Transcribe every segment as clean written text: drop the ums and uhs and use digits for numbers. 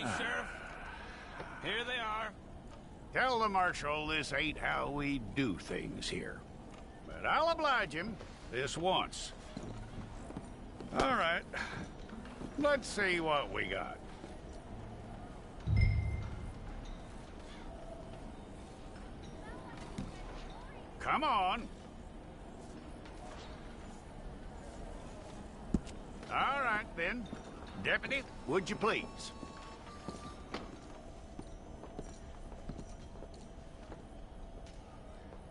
Sheriff. Here they are. Tell the Marshal this ain't how we do things here. But I'll oblige him this once. All right. Let's see what we got. Come on. All right, then. Deputy, would you please?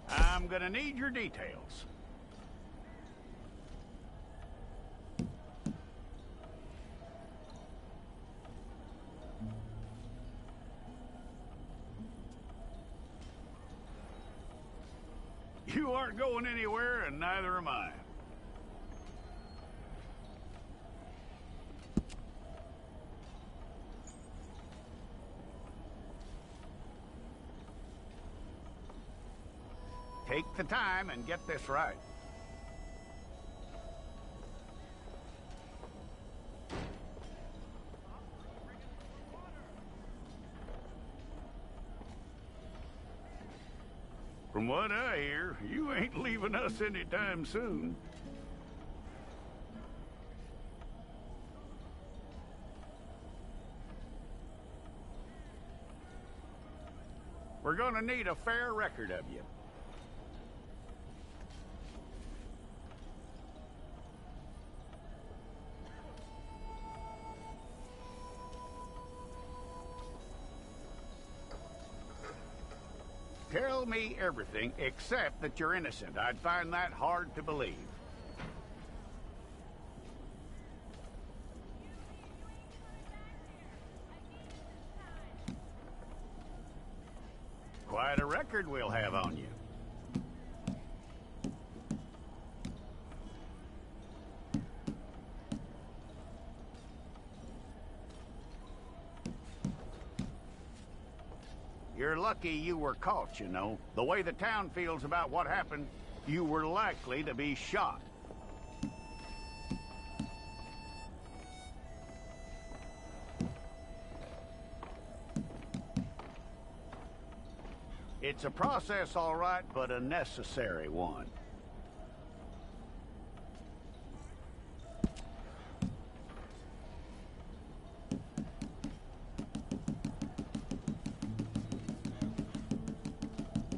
I'm gonna need your details. You aren't going anywhere, and neither am I. Take the time and get this right. From what I hear, you ain't leaving us anytime soon. We're gonna need a fair record of you. Tell me everything except that you're innocent. I'd find that hard to believe. Quite a record we'll have on you. You're lucky you were caught, you know. The way the town feels about what happened, you were likely to be shot. It's a process, all right, but a necessary one.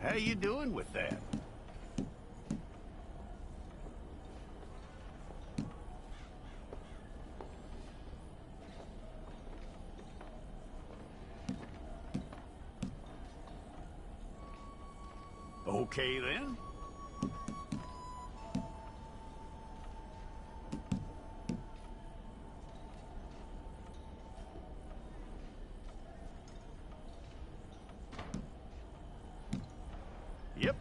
How you doing with that? Okay, then. Yep.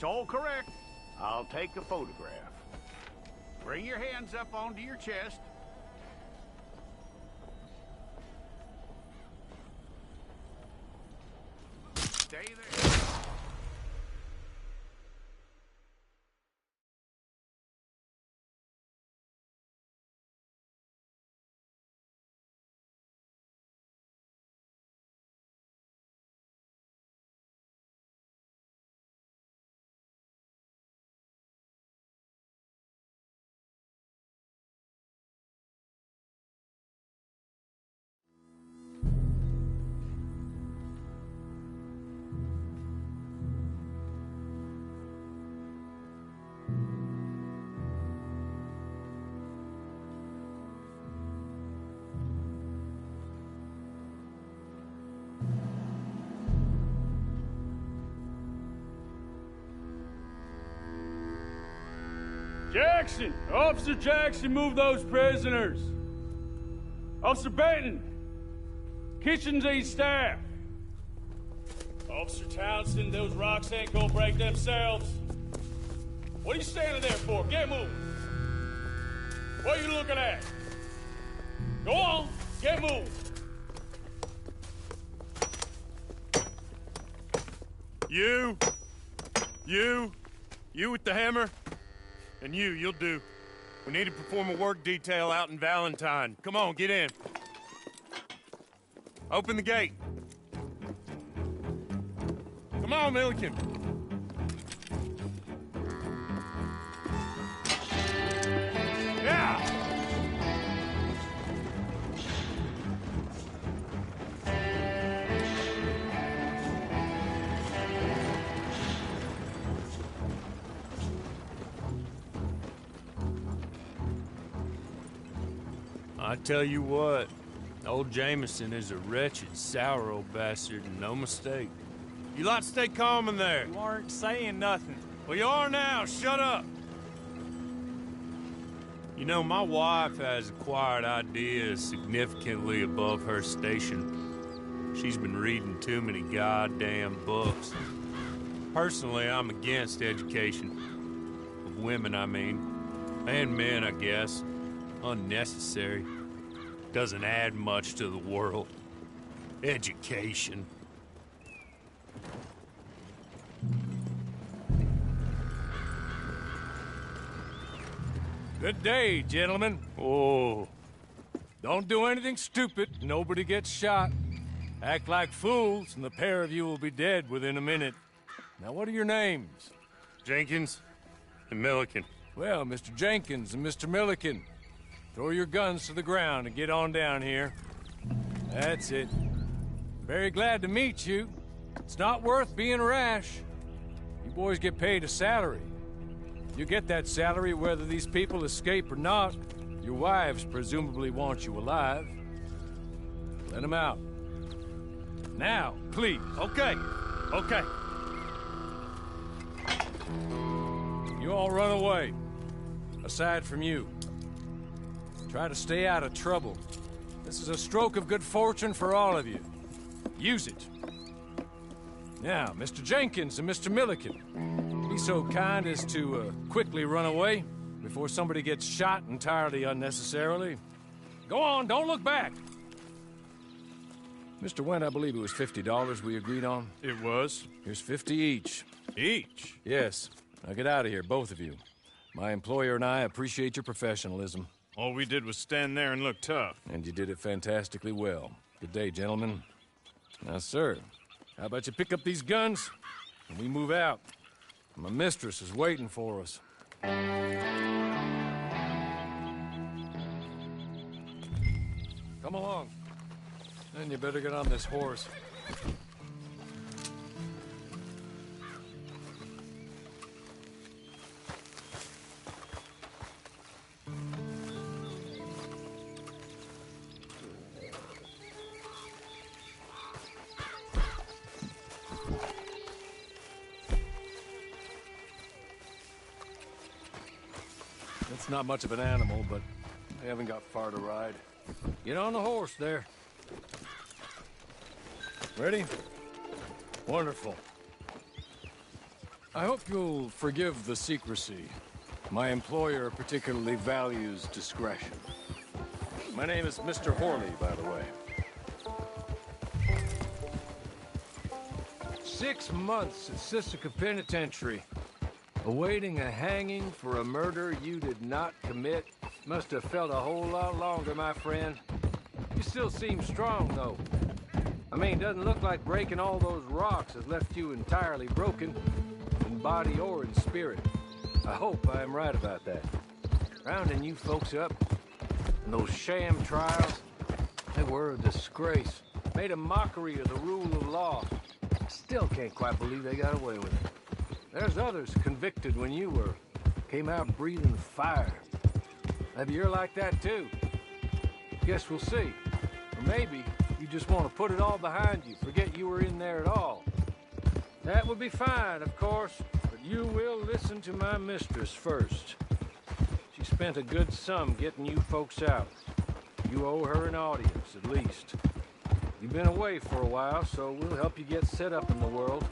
That's all correct. I'll take a photograph. Bring your hands up onto your chest. Stay there. Jackson! Officer Jackson, move those prisoners! Officer Benton! Kitchens aid staff! Officer Townsend, those rocks ain't gonna break themselves. What are you standing there for? Get moving! What are you looking at? Go on, get moving! You with the hammer? And you'll do. We need to perform a work detail out in Valentine. Come on, get in. Open the gate. Come on, Milliken. Yeah! I tell you what, old Jameson is a wretched, sour old bastard, and no mistake. You lot stay calm in there. You aren't saying nothing. Well, you are now. Shut up. You know, my wife has acquired ideas significantly above her station. She's been reading too many goddamn books. Personally, I'm against education. Of women, I mean. And men, I guess. Unnecessary. Doesn't add much to the world. Education. Good day, gentlemen. Oh. Don't do anything stupid. Nobody gets shot. Act like fools, and the pair of you will be dead within a minute. Now, what are your names? Jenkins and Milliken. Well, Mr. Jenkins and Mr. Milliken, throw your guns to the ground and get on down here. That's it. Very glad to meet you. It's not worth being rash. You boys get paid a salary. You get that salary whether these people escape or not. Your wives presumably want you alive. Let them out. Now, please. Okay. You all run away. Aside from you. Try to stay out of trouble. This is a stroke of good fortune for all of you. Use it. Now, Mr. Jenkins and Mr. Milliken, be so kind as to quickly run away before somebody gets shot entirely unnecessarily. Go on, don't look back. Mr. Wendt, I believe it was $50 we agreed on. It was. Here's 50 each. Each? Yes. Now get out of here, both of you. My employer and I appreciate your professionalism. All we did was stand there and look tough. And you did it fantastically well. Good day, gentlemen. Now, sir, how about you pick up these guns and we move out? My mistress is waiting for us. Come along. Then you better get on this horse. It's not much of an animal, but I haven't got far to ride. Get on the horse there. Ready? Wonderful. I hope you'll forgive the secrecy. My employer particularly values discretion. My name is Mr. Horley, by the way. 6 months at Sisika Penitentiary, awaiting a hanging for a murder you did not commit. Must have felt a whole lot longer, my friend. You still seem strong, though. I mean, doesn't look like breaking all those rocks has left you entirely broken, in body or in spirit. I hope I am right about that. Rounding you folks up, and those sham trials, they were a disgrace. Made a mockery of the rule of law. Still can't quite believe they got away with it. There's others convicted when you were. Came out breathing fire. Maybe you're like that too. Guess we'll see. Or maybe you just want to put it all behind you, forget you were in there at all. That would be fine, of course, but you will listen to my mistress first. She spent a good sum getting you folks out. You owe her an audience, at least. You've been away for a while, so we'll help you get set up in the world.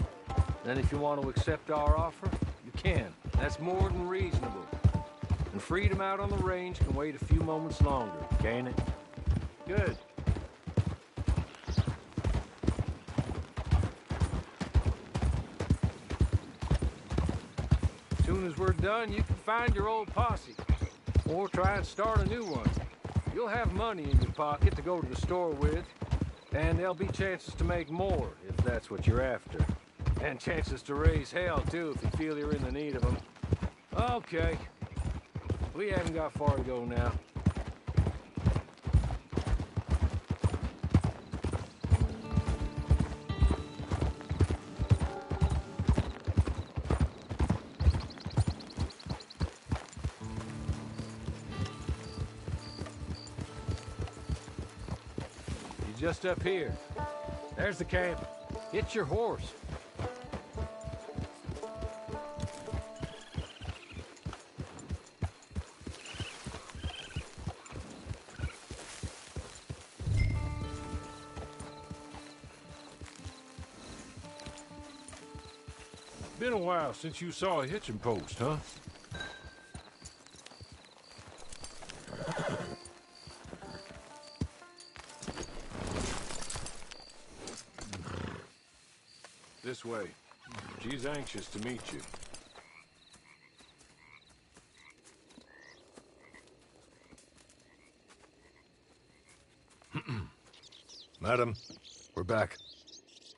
Then if you want to accept our offer, you can. That's more than reasonable. And freedom out on the range can wait a few moments longer, can't it? Good. As soon as we're done, you can find your old posse. Or try and start a new one. You'll have money in your pocket to go to the store with. And there'll be chances to make more, if that's what you're after. And chances to raise hell, too, if you feel you're in the need of them. Okay. We haven't got far to go now. Just up here. There's the camp. Get your horse. Been a while since you saw a hitching post, huh? This way. She's anxious to meet you. Madam, we're back.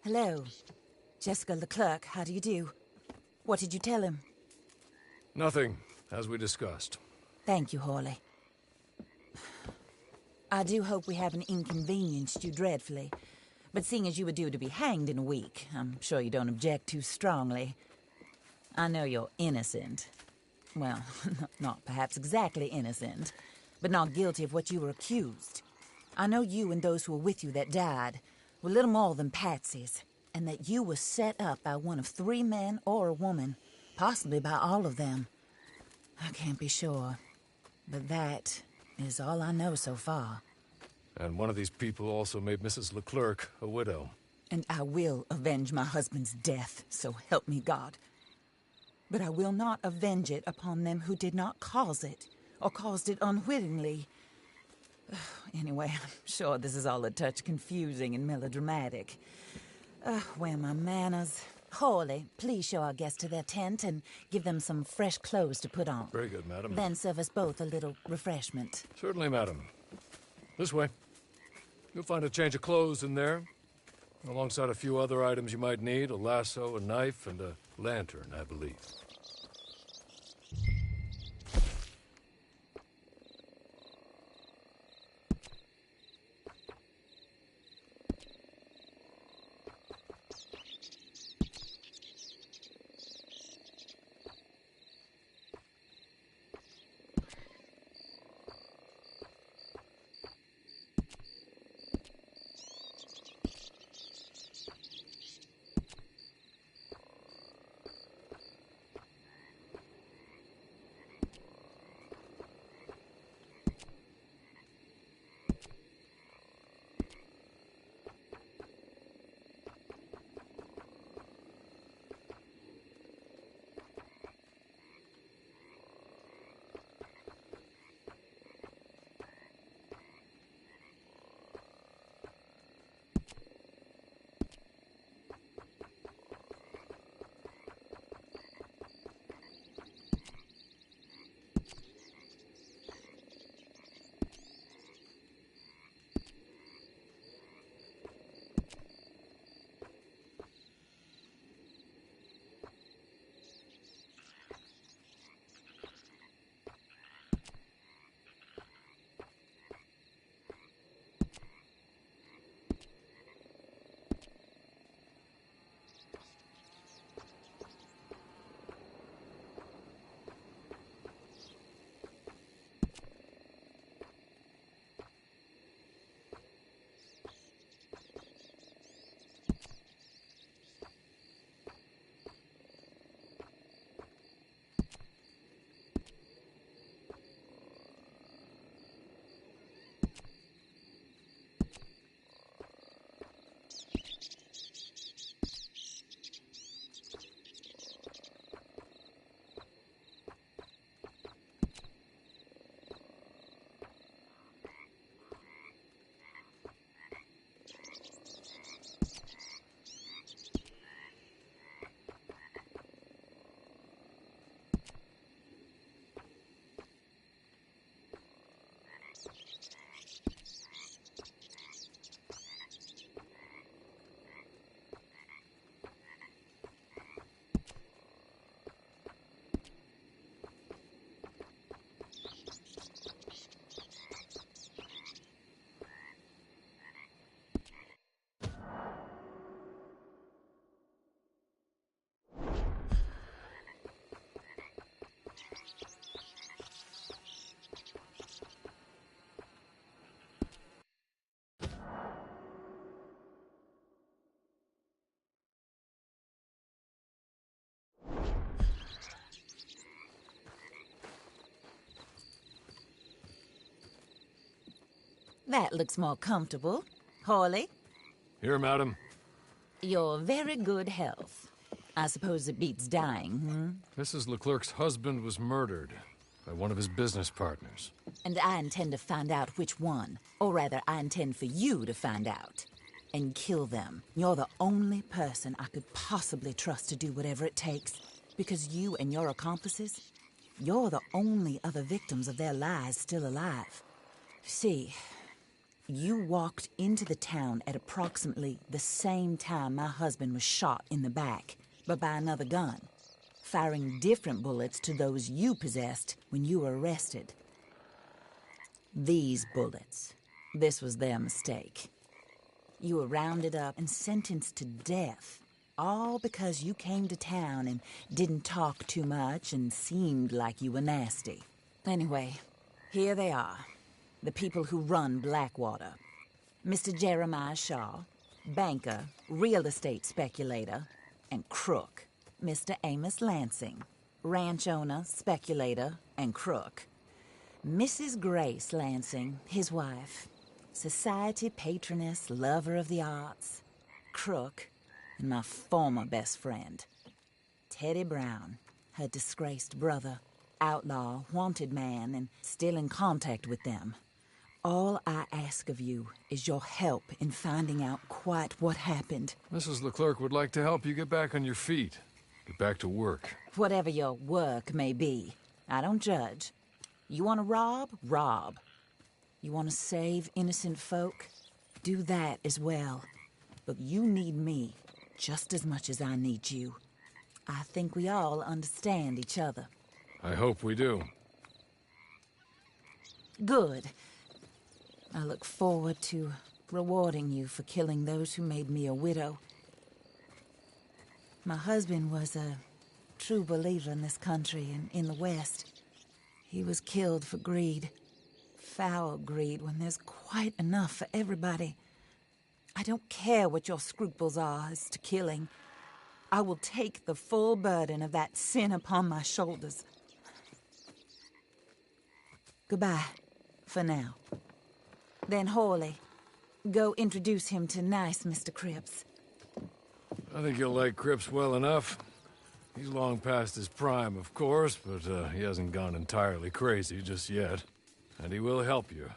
Hello. Jessica Leclerc, how do you do? What did you tell him? Nothing, as we discussed. Thank you, Horley. I do hope we haven't inconvenienced you dreadfully. But seeing as you were due to be hanged in a week, I'm sure you don't object too strongly. I know you're innocent. Well, not perhaps exactly innocent, but not guilty of what you were accused. I know you and those who were with you that died were little more than patsies, and that you were set up by one of 3 men or a woman, possibly by all of them. I can't be sure, but that is all I know so far. And one of these people also made Mrs. Leclerc a widow. And I will avenge my husband's death, so help me God. But I will not avenge it upon them who did not cause it, or caused it unwittingly. Anyway, I'm sure this is all a touch confusing and melodramatic. Where are my manners? Horley, please show our guests to their tent and give them some fresh clothes to put on. Very good, madam. Then serve us both a little refreshment. Certainly, madam. This way. You'll find a change of clothes in there, alongside a few other items you might need, a lasso, a knife, and a lantern, I believe. That looks more comfortable. Hawley, Here, madam. your very good health. I suppose it beats dying, Mrs. Leclerc's husband was murdered by one of his business partners. And I intend to find out which one. Or rather, I intend for you to find out. And kill them. You're the only person I could possibly trust to do whatever it takes. Because you and your accomplices, you're the only other victims of their lies still alive. See, you walked into the town at approximately the same time my husband was shot in the back, but by another gun, firing different bullets to those you possessed when you were arrested. These bullets, this was their mistake. You were rounded up and sentenced to death, all because you came to town and didn't talk too much and seemed like you were nasty. Anyway, here they are, the people who run Blackwater. Mr. Jeremiah Shaw, banker, real estate speculator, and crook. Mr. Amos Lansing, ranch owner, speculator, and crook. Mrs. Grace Lansing, his wife, society patroness, lover of the arts, crook, and my former best friend. Teddy Brown, her disgraced brother, outlaw, wanted man, and still in contact with them. All I ask of you is your help in finding out quite what happened. Mrs. Leclerc would like to help you get back on your feet. Get back to work. Whatever your work may be, I don't judge. You want to rob? Rob. You want to save innocent folk? Do that as well. But you need me just as much as I need you. I think we all understand each other. I hope we do. Good. I look forward to rewarding you for killing those who made me a widow. My husband was a true believer in this country and in the West. He was killed for greed. Foul greed when there's quite enough for everybody. I don't care what your scruples are as to killing. I will take the full burden of that sin upon my shoulders. Goodbye, for now. Then Hawley, go introduce him to nice Mr. Cripps. I think you'll like Cripps well enough. He's long past his prime, of course, but he hasn't gone entirely crazy just yet. And he will help you,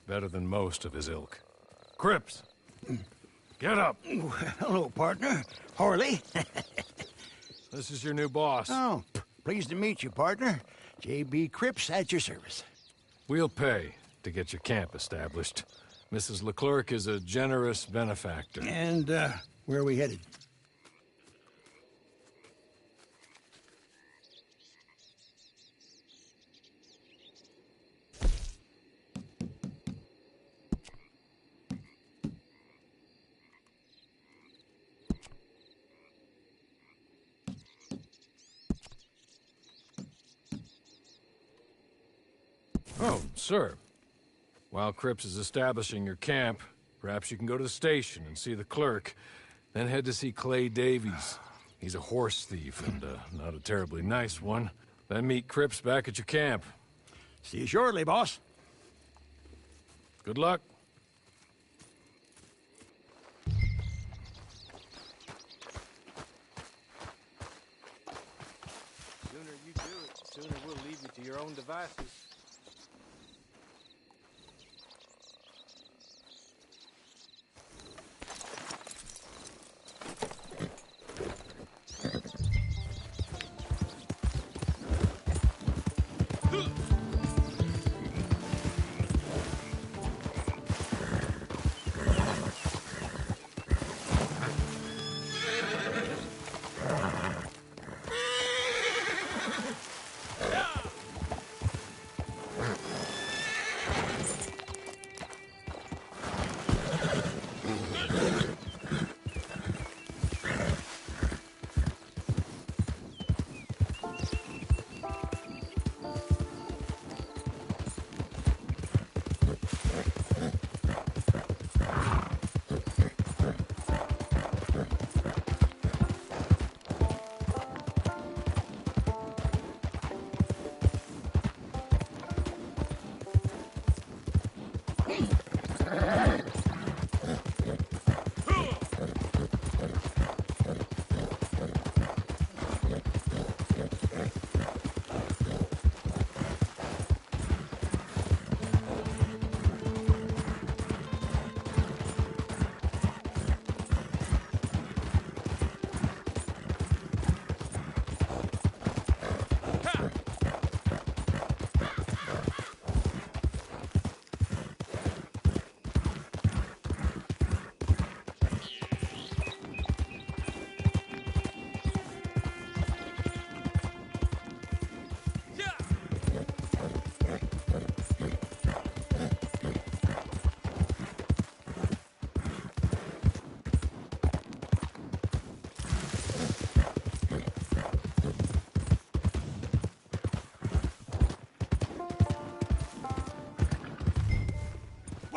better than most of his ilk. Cripps! Get up! Hello, partner. Harley. This is your new boss. Oh, pleased to meet you, partner. J.B. Cripps at your service. We'll pay to get your camp established. Mrs. Leclerc is a generous benefactor. And, where are we headed? Oh, sir. While Cripps is establishing your camp, perhaps you can go to the station and see the clerk, then head to see Clay Davies. He's a horse thief and not a terribly nice one. Then meet Cripps back at your camp. See you shortly, boss. Good luck. The sooner you do it, the sooner we'll leave you to your own devices.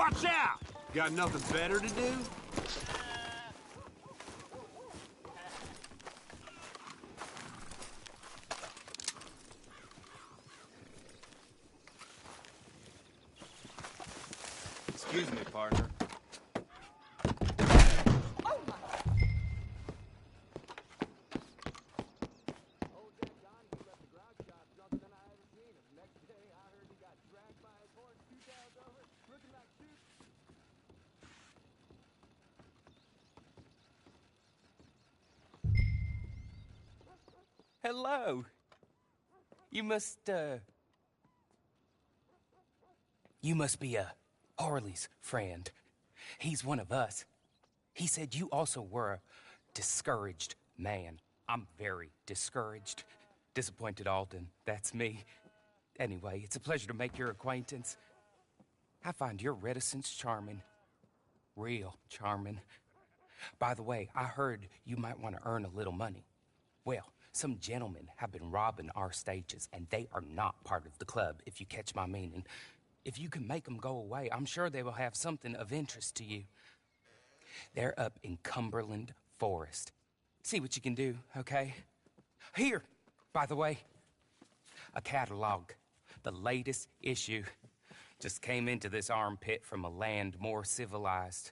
Watch out! Got nothing better to do? Excuse me, partner. Hello. You must be Harley's friend. He's one of us. He said you also were a discouraged man. I'm very discouraged. Disappointed Alden, that's me. Anyway, it's a pleasure to make your acquaintance. I find your reticence charming. Real charming. By the way, I heard you might want to earn a little money. Well, some gentlemen have been robbing our stages, and they are not part of the club, if you catch my meaning. If you can make them go away, I'm sure they will have something of interest to you. They're up in Cumberland Forest. See what you can do, okay? Here, by the way, a catalog. The latest issue. Just came into this armpit from a land more civilized.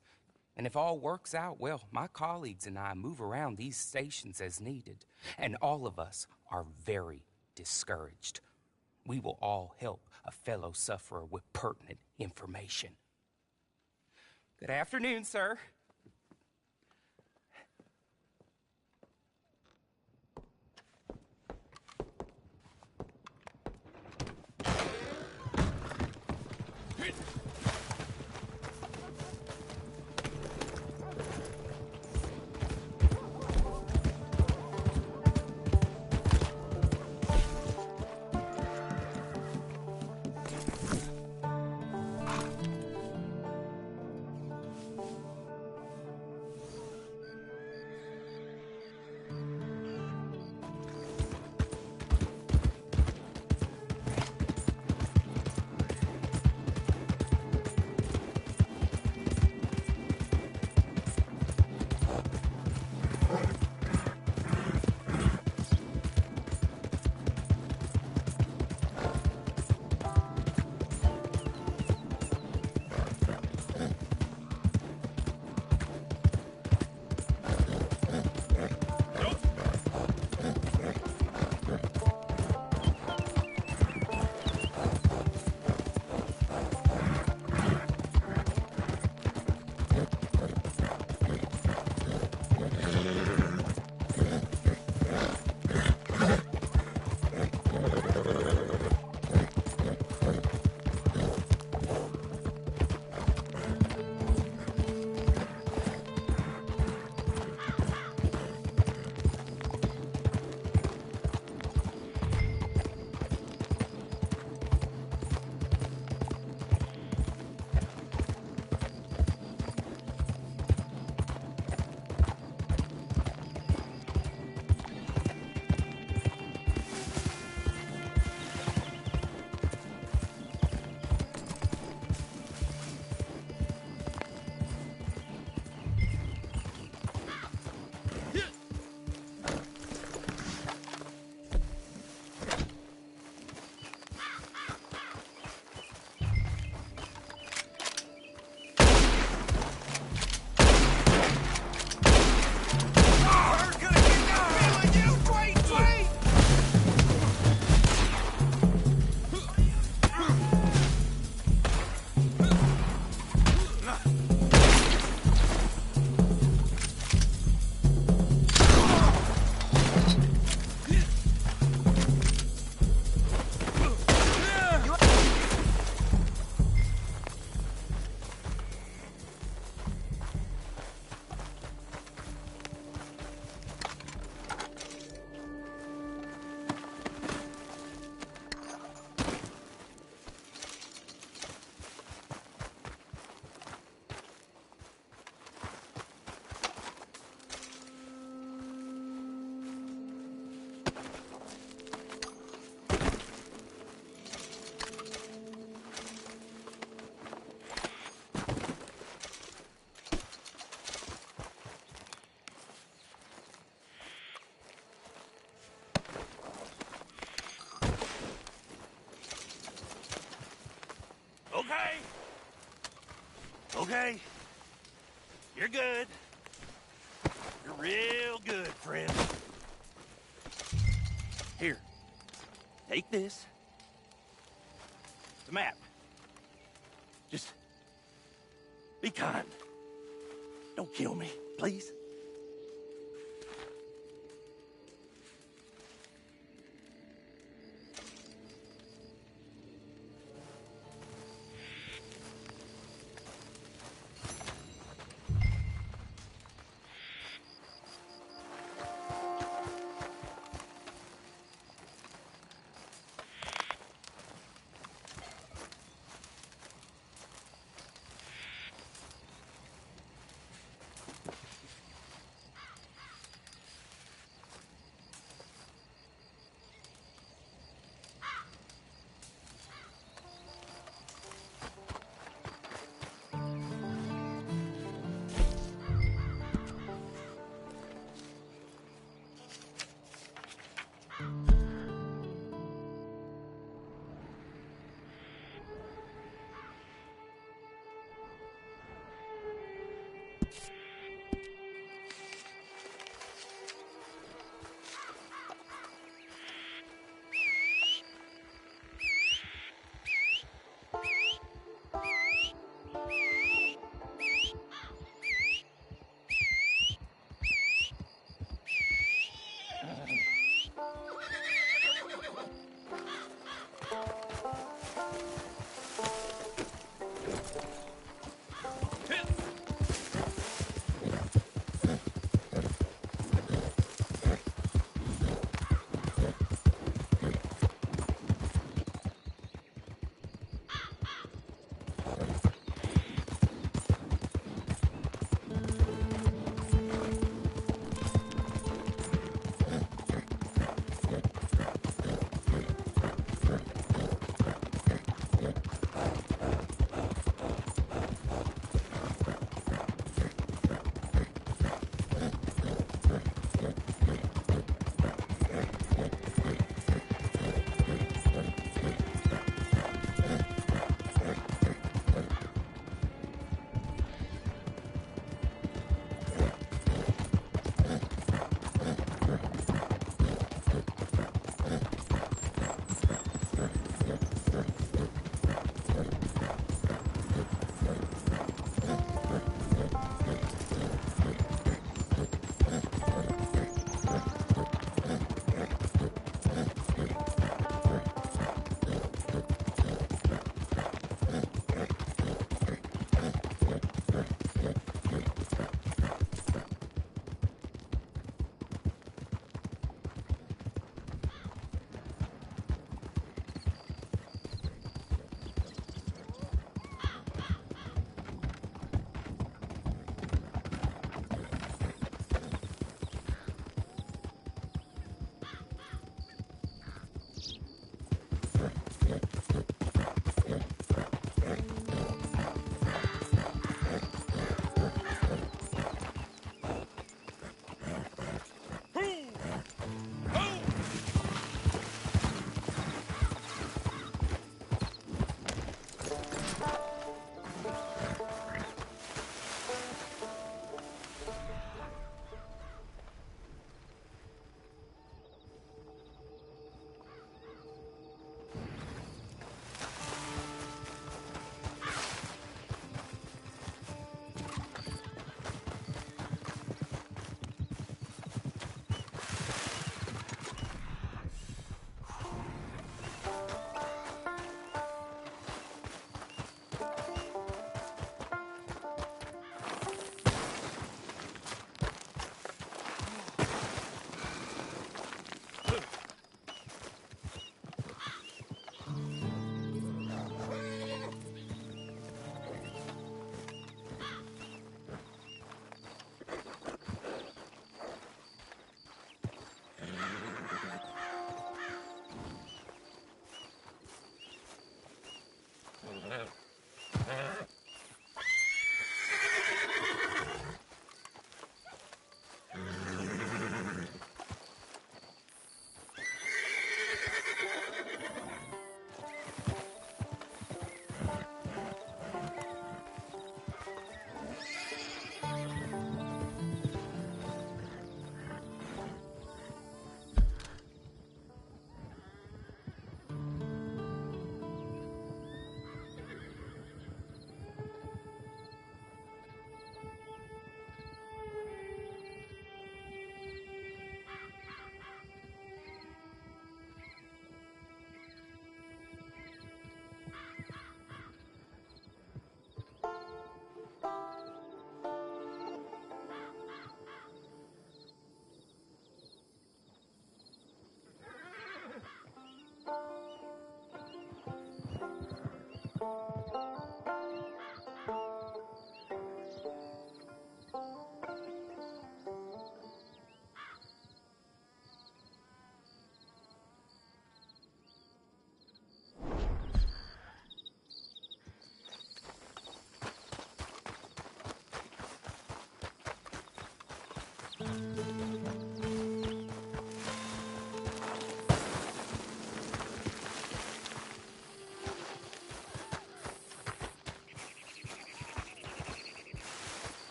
And if all works out, well, my colleagues and I move around these stations as needed. And all of us are very discouraged. We will all help a fellow sufferer with pertinent information. Good afternoon, sir. Okay. Okay. You're good. You're real good, friend. Here. Take this. The map. Just be kind. Don't kill me, please.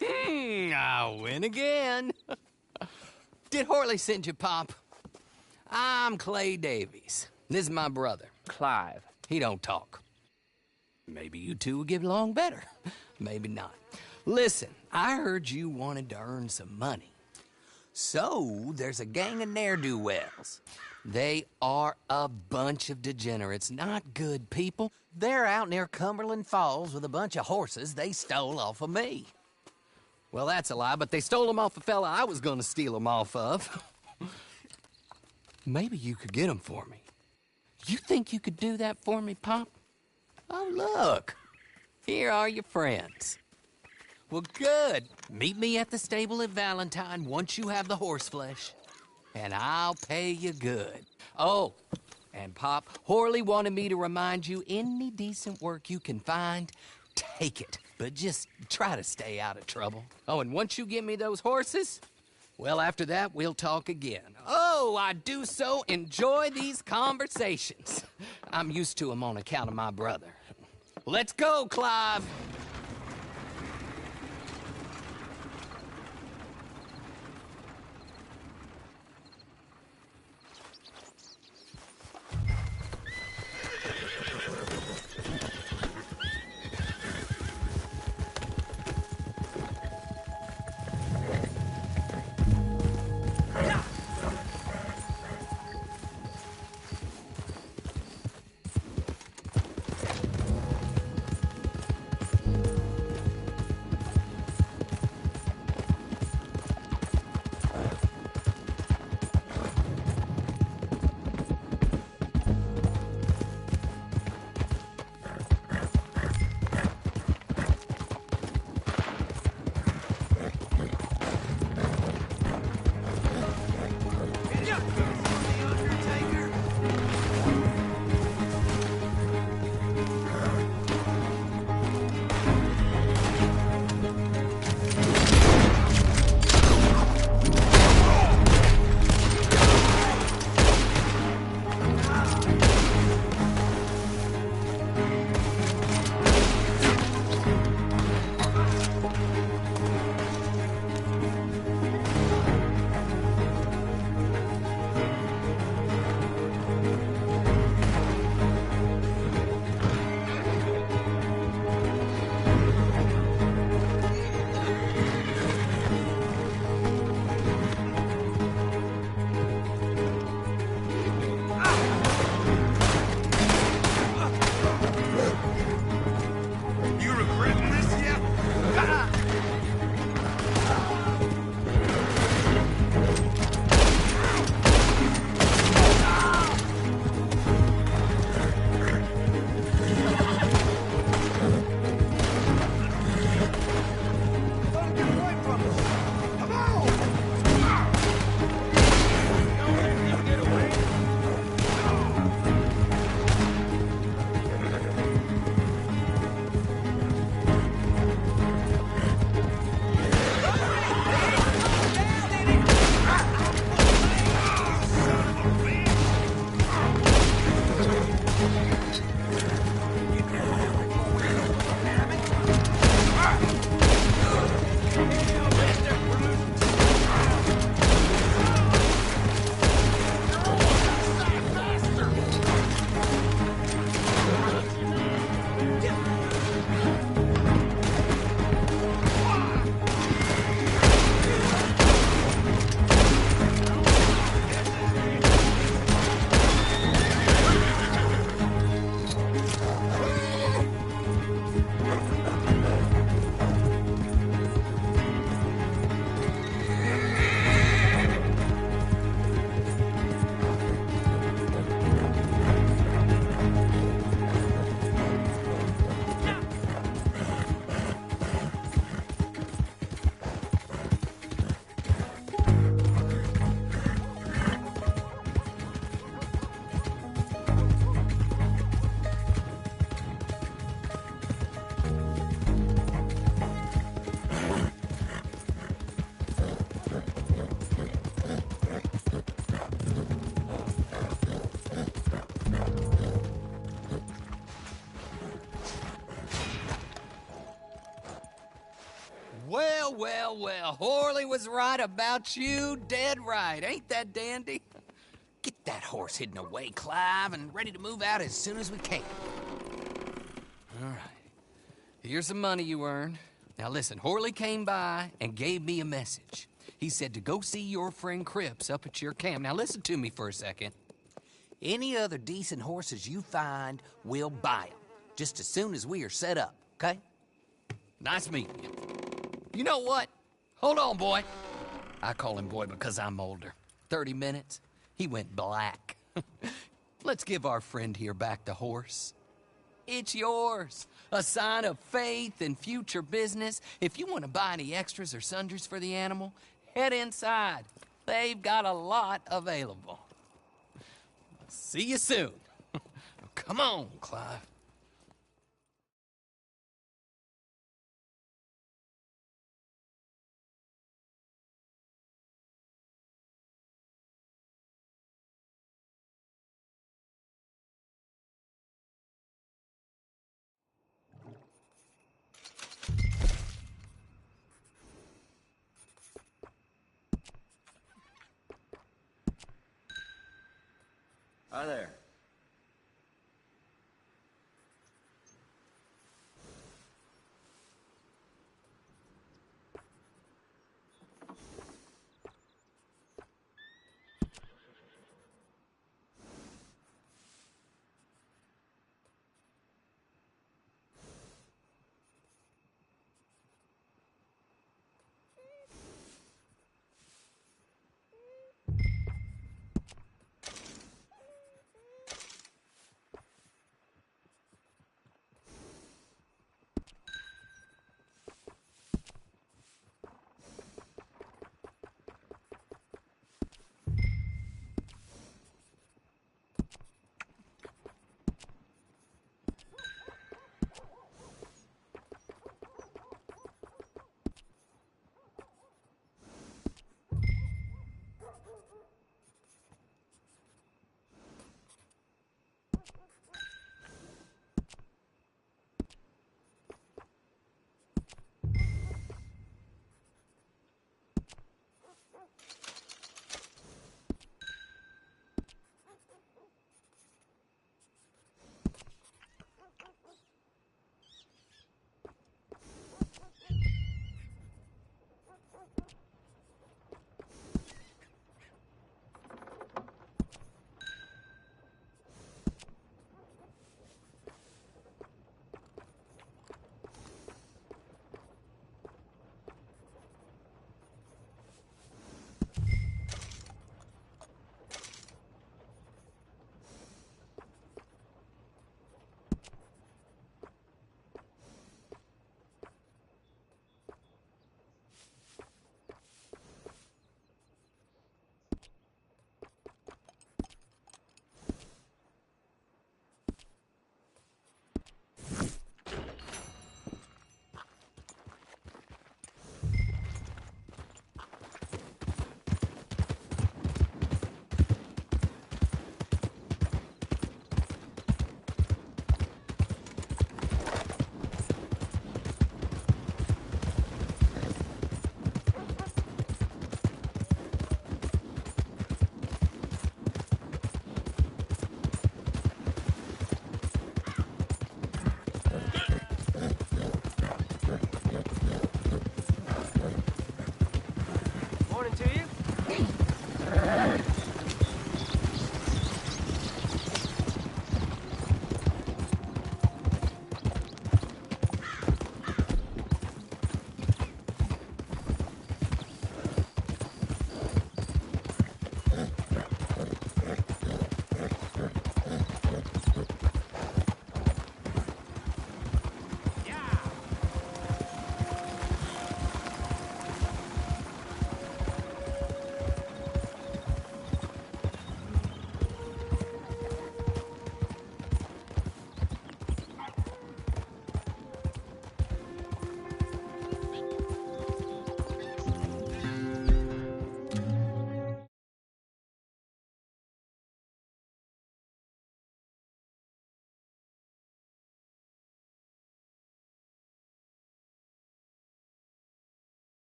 I win again. Did Horley send you, Pop? I'm Clay Davies. This is my brother, Clive. He don't talk. Maybe you two will get along better. Maybe not. Listen, I heard you wanted to earn some money. So, there's a gang of ne'er-do-wells. They are a bunch of degenerates, not good people. They're out near Cumberland Falls with a bunch of horses they stole off of me. Well, that's a lie, but they stole them off the fella I was gonna steal them off of. Maybe you could get them for me. You think you could do that for me, Pop? Oh, look. Here are your friends. Well, good. Meet me at the stable at Valentine once you have the horse flesh, and I'll pay you good. Oh, and Pop, Horley wanted me to remind you, any decent work you can find, take it. But just try to stay out of trouble. Oh, and once you give me those horses, well, after that, we'll talk again. Oh, I do so enjoy these conversations. I'm used to them on account of my brother. Let's go, Clive. well, Horley was right about you, dead right. Ain't that dandy? Get that horse hidden away, Clive, and ready to move out as soon as we can. All right. Here's the money you earned. Now listen, Horley came by and gave me a message. He said to go see your friend Cripps up at your camp. Now listen to me for a second. Any other decent horses you find, we'll buy them. Just as soon as we are set up, okay? Nice meeting you. You know what? Hold on, boy. I call him boy because I'm older. 30 minutes, he went black. Let's give our friend here back the horse. It's yours. A sign of faith and future business. If you want to buy any extras or sundries for the animal, head inside. They've got a lot available. See you soon. Come on, Clive. Hi there.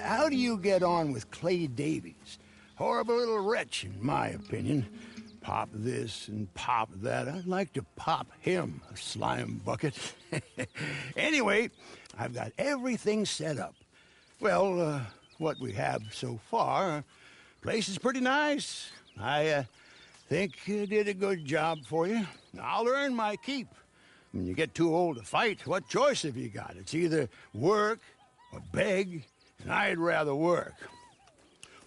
How do you get on with Clay Davies? Horrible little wretch, in my opinion. Pop this and pop that. I'd like to pop him, a slime bucket. Anyway, I've got everything set up. Well, what we have so far, place is pretty nice. I think you did a good job for you. I'll earn my keep. When you get too old to fight, what choice have you got? It's either work or beg, and I'd rather work.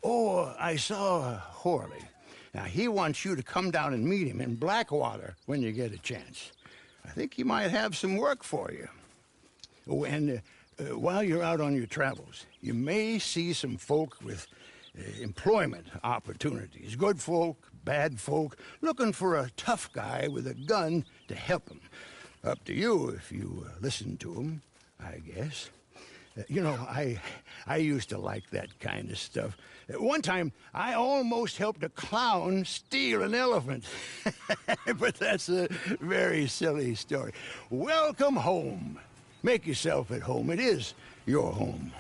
Oh, I saw Horley. Now, he wants you to come down and meet him in Blackwater when you get a chance. I think he might have some work for you. Oh, and while you're out on your travels, you may see some folk with employment opportunities. Good folk, bad folk, looking for a tough guy with a gun to help them. Up to you if you listen to them, I guess. You know, I used to like that kind of stuff. One time, I almost helped a clown steal an elephant. But that's a very silly story. Welcome home. Make yourself at home. It is your home.